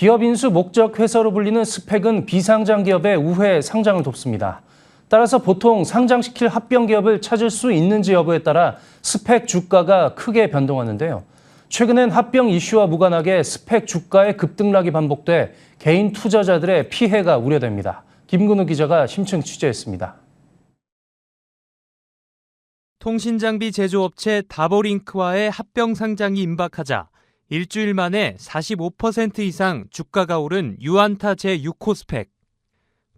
기업 인수 목적 회사로 불리는 스펙은 비상장 기업의 우회 상장을 돕습니다. 따라서 보통 상장시킬 합병 기업을 찾을 수 있는지 여부에 따라 스펙 주가가 크게 변동하는데요. 최근엔 합병 이슈와 무관하게 스펙 주가의 급등락이 반복돼 개인 투자자들의 피해가 우려됩니다. 김근우 기자가 심층 취재했습니다. 통신장비 제조업체 다보링크와의 합병 상장이 임박하자 일주일 만에 45% 이상 주가가 오른 유안타 제6호 스펙.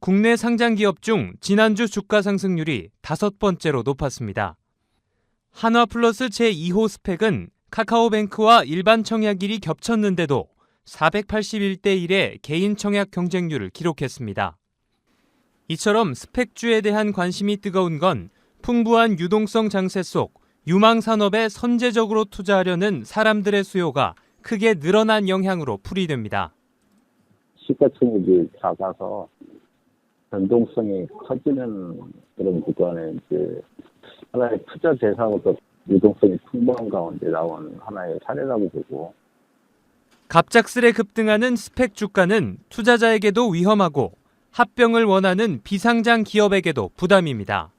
국내 상장 기업 중 지난주 주가 상승률이 5번째로 높았습니다. 한화플러스 제2호 스펙은 카카오뱅크와 일반 청약일이 겹쳤는데도 481대 1의 개인 청약 경쟁률을 기록했습니다. 이처럼 스펙주에 대한 관심이 뜨거운 건 풍부한 유동성 장세 속 유망 산업에 선제적으로 투자하려는 사람들의 수요가 크게 늘어난 영향으로 풀이됩니다. 시가총액이 작아서 변동성이 커지는 그런 구간에 이제 하나의 투자 대상으로 유동성이 풍부한 가운데 나온 하나의 사례라고 보고. 갑작스레 급등하는 스펙 주가는 투자자에게도 위험하고 합병을 원하는 비상장 기업에게도 부담입니다.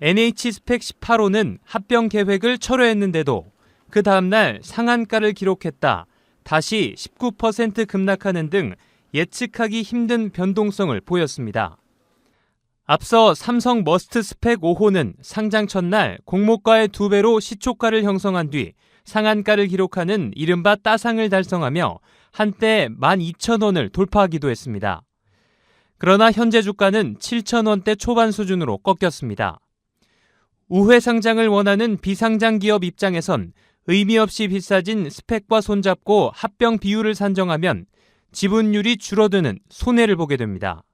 NH 스펙 18호는 합병 계획을 철회했는데도 그 다음날 상한가를 기록했다 다시 19% 급락하는 등 예측하기 힘든 변동성을 보였습니다. 앞서 삼성 머스트 스펙 5호는 상장 첫날 공모가의 2배로 시초가를 형성한 뒤 상한가를 기록하는 이른바 따상을 달성하며 한때 12,000원을 돌파하기도 했습니다. 그러나 현재 주가는 7,000원대 초반 수준으로 꺾였습니다. 우회 상장을 원하는 비상장 기업 입장에선 의미 없이 비싸진 스펙과 손잡고 합병 비율을 산정하면 지분율이 줄어드는 손해를 보게 됩니다.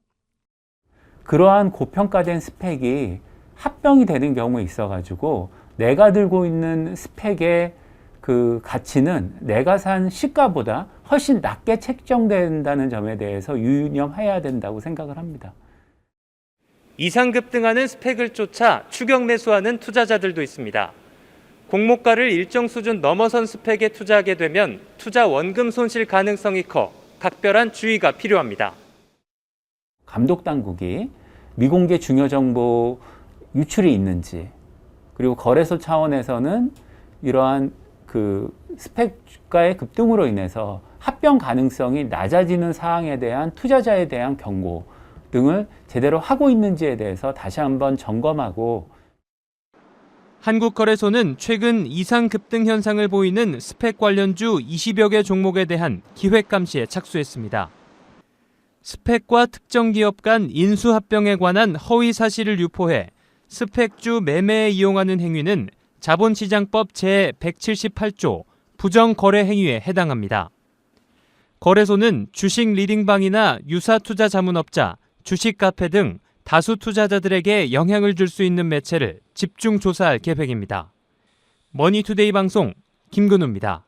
그러한 고평가된 스펙이 합병이 되는 경우에 있어가지고 내가 들고 있는 스펙의 그 가치는 내가 산 시가보다 훨씬 낮게 책정된다는 점에 대해서 유념해야 된다고 생각을 합니다. 이상 급등하는 스펙을 쫓아 추격 매수하는 투자자들도 있습니다. 공모가를 일정 수준 넘어선 스펙에 투자하게 되면 투자 원금 손실 가능성이 커 각별한 주의가 필요합니다. 감독 당국이 미공개 중요 정보 유출이 있는지, 그리고 거래소 차원에서는 이러한 그 스펙 주가의 급등으로 인해서 합병 가능성이 낮아지는 사항에 대한 투자자에 대한 경고 등을 제대로 하고 있는지에 대해서 다시 한번 점검하고. 한국거래소는 최근 이상 급등 현상을 보이는 스펙 관련주 20여 개 종목에 대한 기획 감시에 착수했습니다. 스펙과 특정 기업 간 인수 합병에 관한 허위 사실을 유포해 스펙주 매매에 이용하는 행위는 자본시장법 제178조 부정거래 행위에 해당합니다. 거래소는 주식 리딩방이나 유사 투자 자문업자, 주식 카페 등 다수 투자자들에게 영향을 줄 수 있는 매체를 집중 조사할 계획입니다. 머니투데이 방송 김근우입니다.